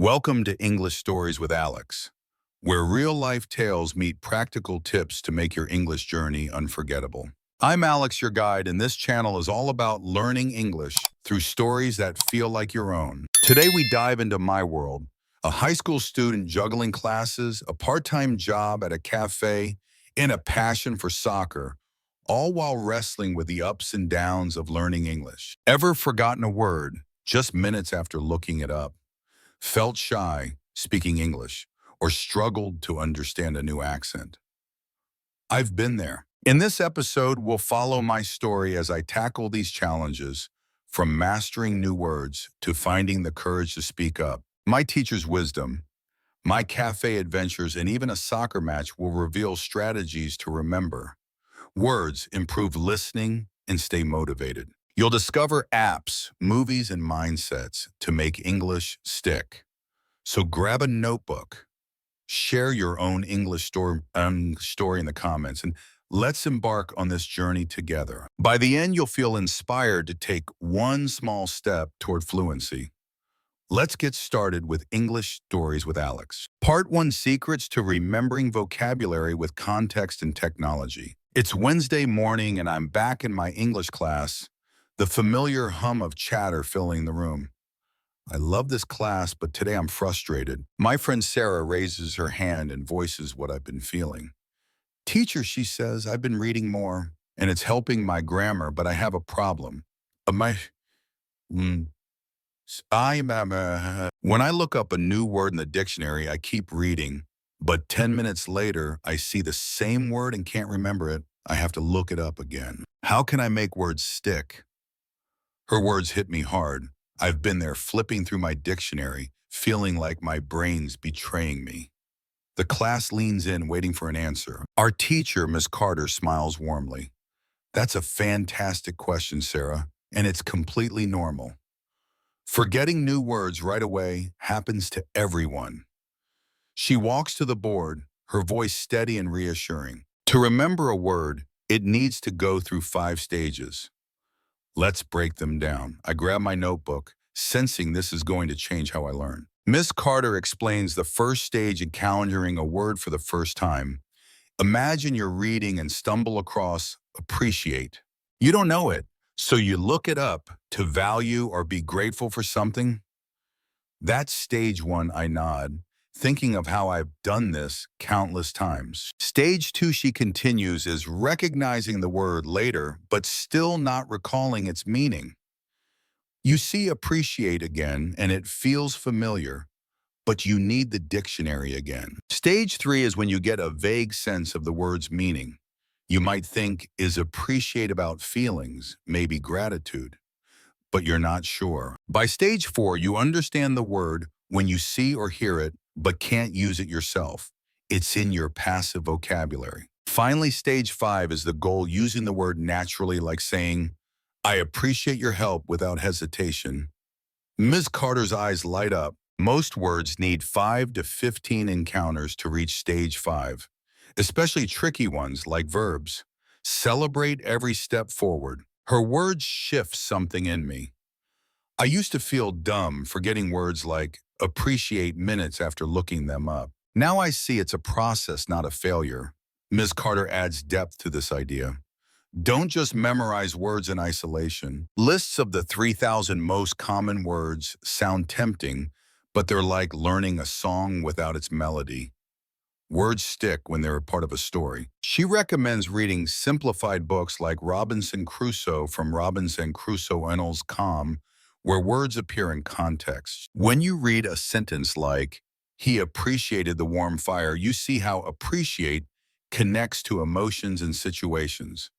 Welcome to English Stories with Alex, where real-life tales meet practical tips to make your English journey unforgettable. I'm Alex, your guide, and this channel is all about learning English through stories that feel like your own. Today we dive into my world, a high school student juggling classes, a part-time job at a cafe, and a passion for soccer, all while wrestling with the ups and downs of learning English. Ever forgotten a word just minutes after looking it up? Felt shy speaking English, or struggled to understand a new accent? I've been there. In this episode, we'll follow my story as I tackle these challenges, from mastering new words to finding the courage to speak up. My teacher's wisdom, my cafe adventures, and even a soccer match will reveal strategies to remember words, improve listening, and stay motivated. You'll discover apps, movies, and mindsets to make English stick. So grab a notebook, share your own English story in the comments, and let's embark on this journey together. By the end, you'll feel inspired to take one small step toward fluency. Let's get started with English Stories with Alex. Part 1: Secrets to Remembering Vocabulary with Context and Technology. It's Wednesday morning and I'm back in my English class, the familiar hum of chatter filling the room. I love this class, but today I'm frustrated. My friend Sarah raises her hand and voices what I've been feeling. Teacher, she says, I've been reading more, and it's helping my grammar, but I have a problem. My, mm, When I look up a new word in the dictionary, I keep reading, but 10 minutes later, I see the same word and can't remember it. I have to look it up again. How can I make words stick? Her words hit me hard. I've been there flipping through my dictionary, feeling like my brain's betraying me. The class leans in, waiting for an answer. Our teacher, Miss Carter, smiles warmly. That's a fantastic question, Sarah, and it's completely normal. Forgetting new words right away happens to everyone. She walks to the board, her voice steady and reassuring. To remember a word, it needs to go through 5 stages. Let's break them down. I grab my notebook, sensing this is going to change how I learn. Miss Carter explains the first stage encountering a word for the first time. Imagine you're reading and stumble across appreciate. You don't know it, so you look it up to value or be grateful for something. That's stage 1, I nod, thinking of how I've done this countless times. Stage 2, she continues, is recognizing the word later, but still not recalling its meaning. You see appreciate again, and it feels familiar, but you need the dictionary again. Stage 3 is when you get a vague sense of the word's meaning. You might think, is appreciate about feelings, maybe gratitude, but you're not sure. By stage 4, you understand the word when you see or hear it, but can't use it yourself. It's in your passive vocabulary. Finally, stage 5 is the goal, using the word naturally, like saying, I appreciate your help without hesitation. Ms. Carter's eyes light up. Most words need 5 to 15 encounters to reach stage 5, especially tricky ones like verbs. Celebrate every step forward. Her words shift something in me. I used to feel dumb forgetting words like appreciate minutes after looking them up. Now I see it's a process, not a failure. Ms. Carter adds depth to this idea. Don't just memorize words in isolation. Lists of the 3,000 most common words sound tempting, but they're like learning a song without its melody. Words stick when they're a part of a story. She recommends reading simplified books like Robinson Crusoe from Robinson Crusoe Annals.com, where words appear in context. When you read a sentence like, he appreciated the warm fire, you see how appreciate connects to emotions and situations.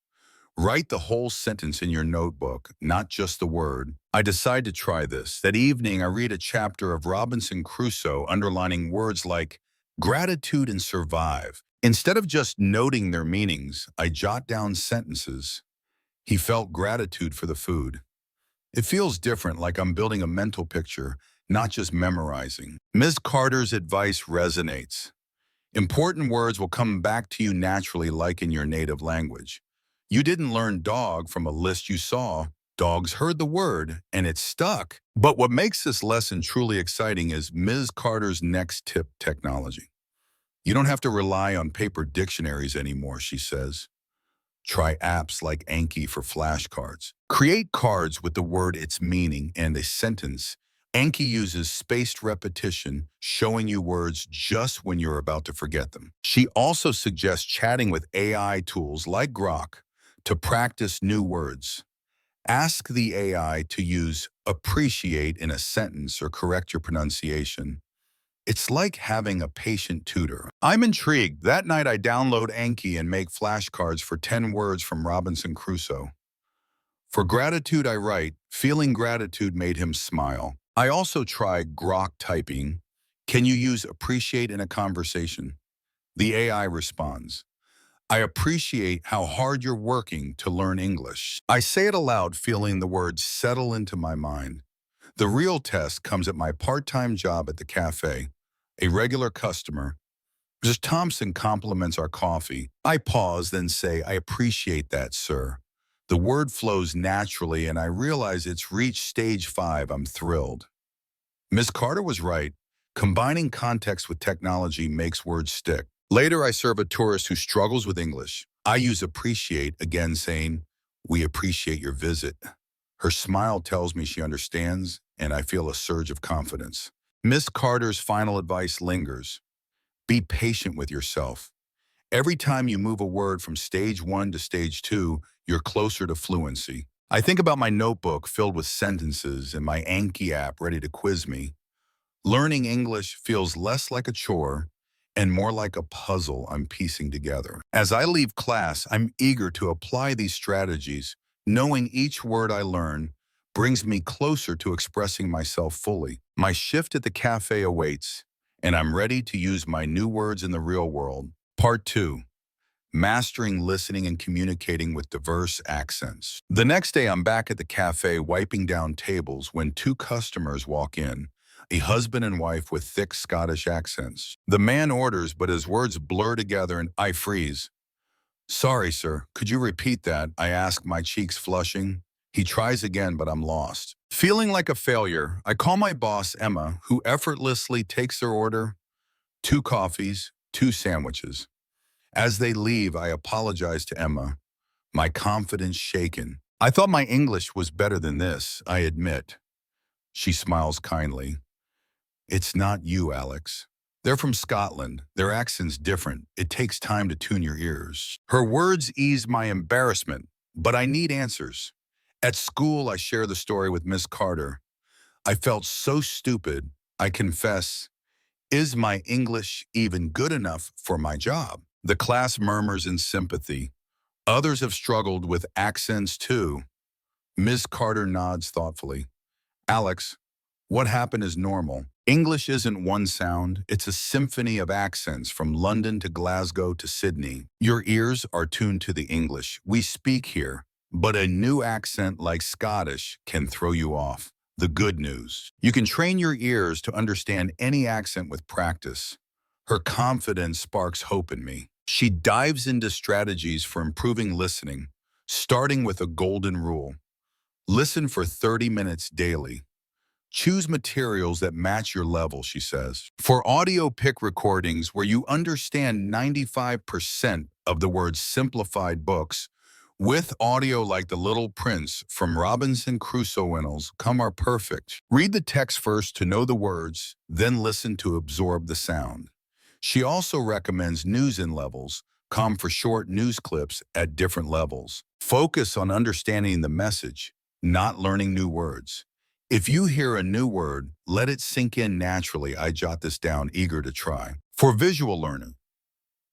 Write the whole sentence in your notebook, not just the word. I decide to try this. That evening, I read a chapter of Robinson Crusoe, underlining words like gratitude and survive. Instead of just noting their meanings, I jot down sentences. He felt gratitude for the food. It feels different, like I'm building a mental picture, not just memorizing. Ms. Carter's advice resonates. Important words will come back to you naturally, like in your native language. You didn't learn dog from a list you saw. Dogs heard the word, and it stuck. But what makes this lesson truly exciting is Ms. Carter's next tip technology. You don't have to rely on paper dictionaries anymore, she says. Try apps like Anki for flashcards. Create cards with the word, its meaning, and a sentence. Anki uses spaced repetition, showing you words just when you're about to forget them. She also suggests chatting with AI tools like Grok to practice new words. Ask the AI to use appreciate in a sentence or correct your pronunciation. It's like having a patient tutor. I'm intrigued. That night I download Anki and make flashcards for 10 words from Robinson Crusoe. For gratitude I write, feeling gratitude made him smile. I also try Grok typing. Can you use appreciate in a conversation? The AI responds, I appreciate how hard you're working to learn English. I say it aloud, feeling the words settle into my mind. The real test comes at my part-time job at the cafe. A regular customer, Mrs. Thompson compliments our coffee. I pause, then say, I appreciate that, sir. The word flows naturally, and I realize it's reached stage 5. I'm thrilled. Miss Carter was right. Combining context with technology makes words stick. Later, I serve a tourist who struggles with English. I use appreciate, again saying, we appreciate your visit. Her smile tells me she understands, and I feel a surge of confidence. Miss Carter's final advice lingers. Be patient with yourself. Every time you move a word from stage 1 to stage 2, you're closer to fluency. I think about my notebook filled with sentences and my Anki app ready to quiz me. Learning English feels less like a chore and more like a puzzle I'm piecing together. As I leave class, I'm eager to apply these strategies, knowing each word I learn brings me closer to expressing myself fully. My shift at the cafe awaits, and I'm ready to use my new words in the real world. Part 2. Mastering listening and communicating with diverse accents. The next day, I'm back at the cafe wiping down tables when 2 customers walk in, a husband and wife with thick Scottish accents. The man orders, but his words blur together and I freeze. Sorry, sir, could you repeat that? I ask, my cheeks flushing. He tries again, but I'm lost. Feeling like a failure, I call my boss, Emma, who effortlessly takes their order, 2 coffees, 2 sandwiches. As they leave, I apologize to Emma, my confidence shaken. I thought my English was better than this, I admit. She smiles kindly. It's not you, Alex. They're from Scotland. Their accent's different. It takes time to tune your ears. Her words ease my embarrassment, but I need answers. At school, I share the story with Miss Carter. I felt so stupid, I confess. Is my English even good enough for my job? The class murmurs in sympathy. Others have struggled with accents too. Ms. Carter nods thoughtfully. Alex, what happened is normal. English isn't one sound, it's a symphony of accents from London to Glasgow to Sydney. Your ears are tuned to the English we speak here, but a new accent like Scottish can throw you off. The good news, you can train your ears to understand any accent with practice. Her confidence sparks hope in me. She dives into strategies for improving listening, starting with a golden rule. Listen for 30 minutes daily. Choose materials that match your level, she says. For audio pick recordings where you understand 95% of the words simplified books, with audio like The Little Prince from Robinson Crusoe come are perfect. Read the text first to know the words, then listen to absorb the sound. She also recommends news in levels, for short news clips at different levels. Focus on understanding the message, not learning new words. If you hear a new word, let it sink in naturally. I jot this down, eager to try. For visual learning,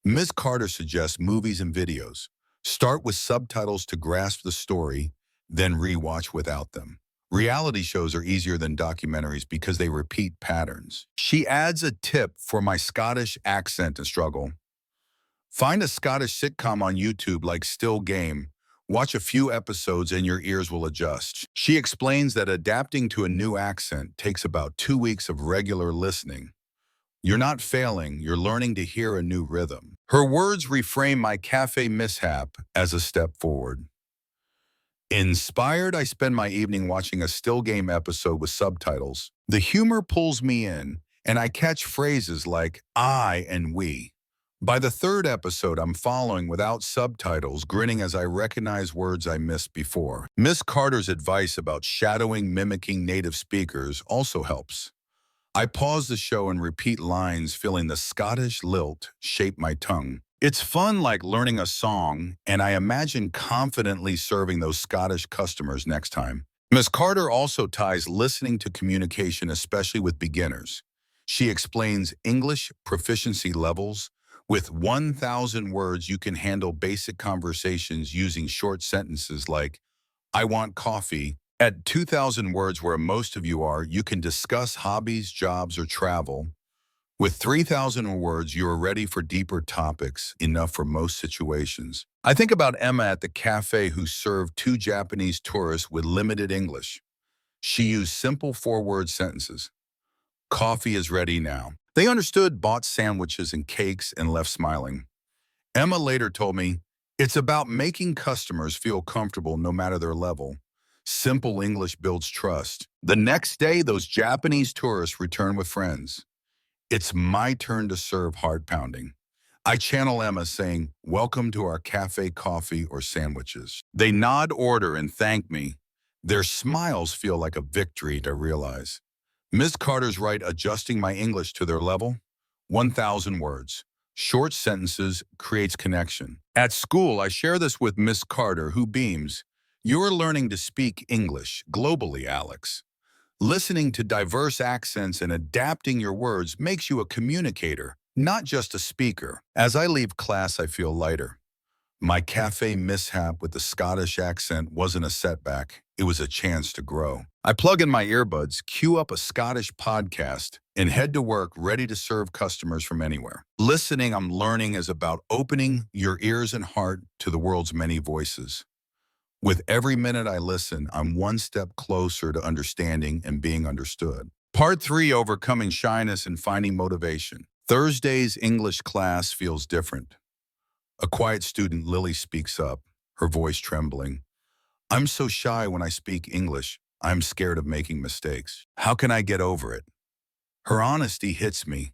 Ms. Carter suggests movies and videos. Start with subtitles to grasp the story, then rewatch without them. Reality shows are easier than documentaries because they repeat patterns. She adds a tip for my Scottish accent and struggle. Find a Scottish sitcom on YouTube like Still Game. Watch a few episodes and your ears will adjust. She explains that adapting to a new accent takes about 2 weeks of regular listening. You're not failing, you're learning to hear a new rhythm. Her words reframe my cafe mishap as a step forward. Inspired, I spend my evening watching a still game episode with subtitles. The humor pulls me in, and I catch phrases like I and we. By the third episode, I'm following without subtitles, grinning as I recognize words I missed before. Miss Carter's advice about shadowing mimicking native speakers also helps. I pause the show and repeat lines, feeling the Scottish lilt shape my tongue. It's fun like learning a song, and I imagine confidently serving those Scottish customers next time. Miss Carter also ties listening to communication, especially with beginners. She explains English proficiency levels. With 1,000 words, you can handle basic conversations using short sentences like, I want coffee. At 2,000 words, where most of you are, you can discuss hobbies, jobs, or travel. With 3,000 words, you are ready for deeper topics, enough for most situations. I think about Emma at the cafe who served two Japanese tourists with limited English. She used simple four-word sentences. Coffee is ready now. They understood, bought sandwiches and cakes, and left smiling. Emma later told me, it's about making customers feel comfortable no matter their level. Simple English builds trust. The next day, those Japanese tourists return with friends. It's my turn to serve hard pounding. I channel Emma saying, welcome to our cafe coffee or sandwiches. They nod order and thank me. Their smiles feel like a victory to realize. Ms. Carter's right, adjusting my English to their level. 1,000 words. Short sentences creates connection. At school, I share this with Miss Carter, who beams. You're learning to speak English globally, Alex. Listening to diverse accents and adapting your words makes you a communicator, not just a speaker. As I leave class, I feel lighter. My cafe mishap with the Scottish accent wasn't a setback. It was a chance to grow. I plug in my earbuds, cue up a Scottish podcast, and head to work ready to serve customers from anywhere. Listening, I'm learning, is about opening your ears and heart to the world's many voices. With every minute I listen, I'm one step closer to understanding and being understood. Part 3, overcoming shyness and finding motivation. Thursday's English class feels different. A quiet student, Lily, speaks up, her voice trembling. I'm so shy when I speak English. I'm scared of making mistakes. How can I get over it? Her honesty hits me.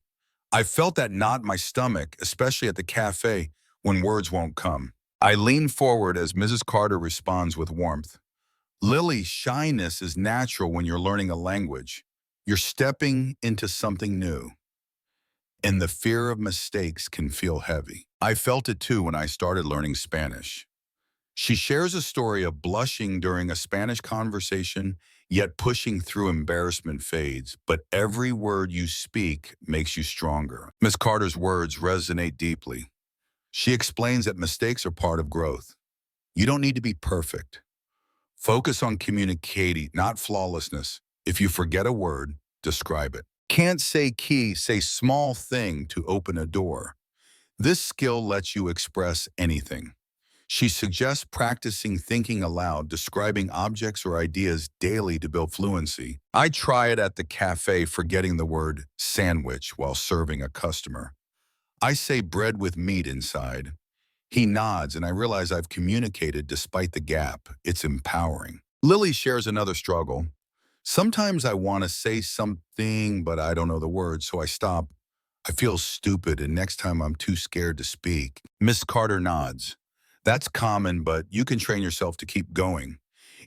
I felt that knot in my stomach, especially at the cafe, when words won't come. I lean forward as Mrs. Carter responds with warmth. Lily, shyness is natural when you're learning a language. You're stepping into something new, and the fear of mistakes can feel heavy. I felt it too when I started learning Spanish. She shares a story of blushing during a Spanish conversation, yet pushing through embarrassment fades. But every word you speak makes you stronger. Miss Carter's words resonate deeply. She explains that mistakes are part of growth. You don't need to be perfect. Focus on communicating, not flawlessness. If you forget a word, describe it. Can't say key, say small thing to open a door. This skill lets you express anything. She suggests practicing thinking aloud, describing objects or ideas daily to build fluency. I try it at the cafe, forgetting the word sandwich while serving a customer. I say bread with meat inside. He nods, and I realize I've communicated despite the gap. It's empowering. Lily shares another struggle. Sometimes I want to say something, but I don't know the words, so I stop. I feel stupid, and next time I'm too scared to speak. Miss Carter nods. That's common, but you can train yourself to keep going.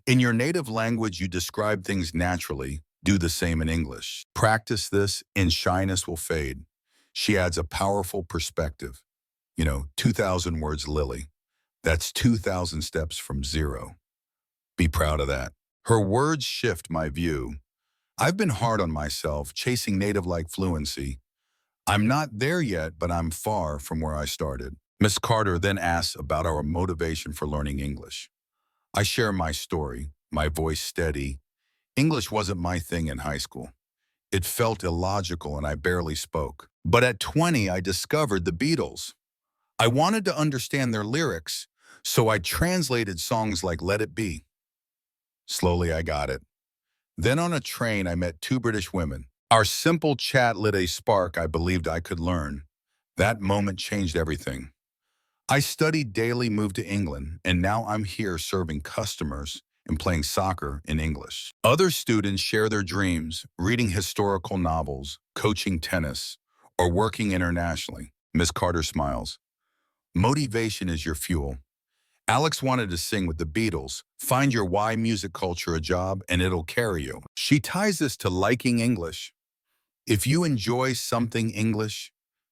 In your native language, you describe things naturally. Do the same in English. Practice this, and shyness will fade. She adds a powerful perspective. 2,000 words, Lily. That's 2,000 steps from zero. Be proud of that. Her words shift my view. I've been hard on myself, chasing native-like fluency. I'm not there yet, but I'm far from where I started. Miss Carter then asks about our motivation for learning English. I share my story, my voice steady. English wasn't my thing in high school. It felt illogical and I barely spoke. But at 20, I discovered the Beatles. I wanted to understand their lyrics, so I translated songs like Let It Be. Slowly, I got it. Then on a train, I met two British women. Our simple chat lit a spark I believed I could learn. That moment changed everything. I studied daily, moved to England, and now I'm here serving customers and playing soccer in English. Other students share their dreams, reading historical novels, coaching tennis, or working internationally. Miss Carter smiles. Motivation is your fuel. Alex wanted to sing with the Beatles. Find your why music culture a job and it'll carry you. She ties this to liking English. If you enjoy something English,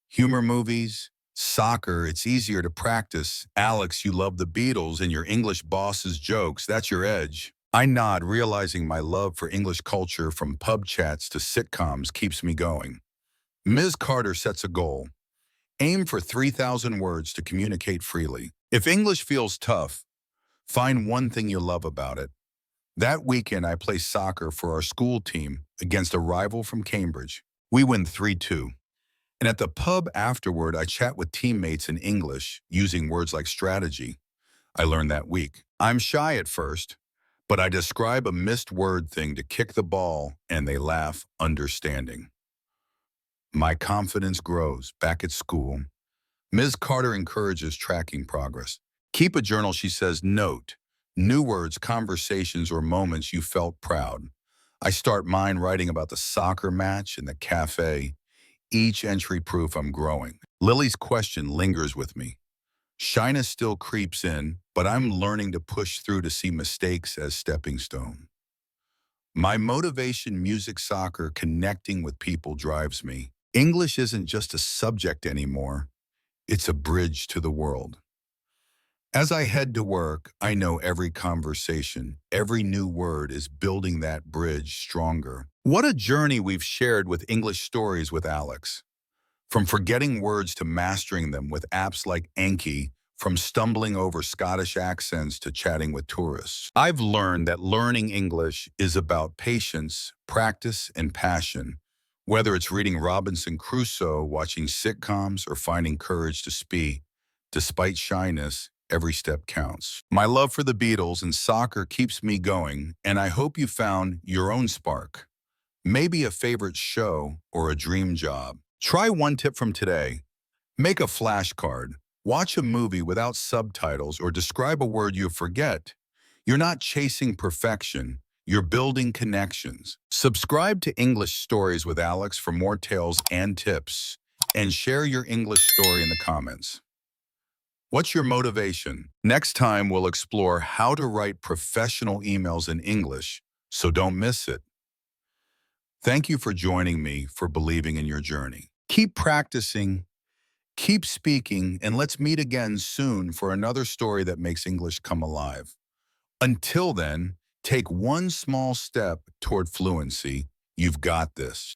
humor movies, soccer, it's easier to practice. Alex, you love the Beatles and your English boss's jokes. That's your edge. I nod, realizing my love for English culture from pub chats to sitcoms keeps me going. Ms. Carter sets a goal. Aim for 3,000 words to communicate freely. If English feels tough, find one thing you love about it. That weekend, I play soccer for our school team against a rival from Cambridge. We win 3-2. And at the pub afterward, I chat with teammates in English using words like strategy I learned that week. I'm shy at first, but I describe a missed word thing to kick the ball and they laugh, understanding. My confidence grows. Back at school, Ms. Carter encourages tracking progress. Keep a journal, she says. Note new words, conversations, or moments you felt proud. I start mine writing about the soccer match in the cafe. Each entry proof I'm growing. Lily's question lingers with me. Shyness still creeps in, but I'm learning to push through to see mistakes as stepping stone. My motivation, music, soccer, connecting with people drives me. English isn't just a subject anymore. It's a bridge to the world. As I head to work, I know every conversation, every new word is building that bridge stronger. What a journey we've shared with English stories with Alex. From forgetting words to mastering them with apps like Anki, from stumbling over Scottish accents to chatting with tourists. I've learned that learning English is about patience, practice, and passion. Whether it's reading Robinson Crusoe, watching sitcoms, or finding courage to speak, despite shyness, every step counts. My love for the Beatles and soccer keeps me going, and I hope you found your own spark. Maybe a favorite show or a dream job. Try one tip from today. Make a flashcard. Watch a movie without subtitles or describe a word you forget. You're not chasing perfection. You're building connections. Subscribe to English Stories with Alex for more tales and tips. And share your English story in the comments. What's your motivation? Next time, we'll explore how to write professional emails in English, so don't miss it. Thank you for joining me, for believing in your journey. Keep practicing, keep speaking, and let's meet again soon for another story that makes English come alive. Until then, take one small step toward fluency. You've got this.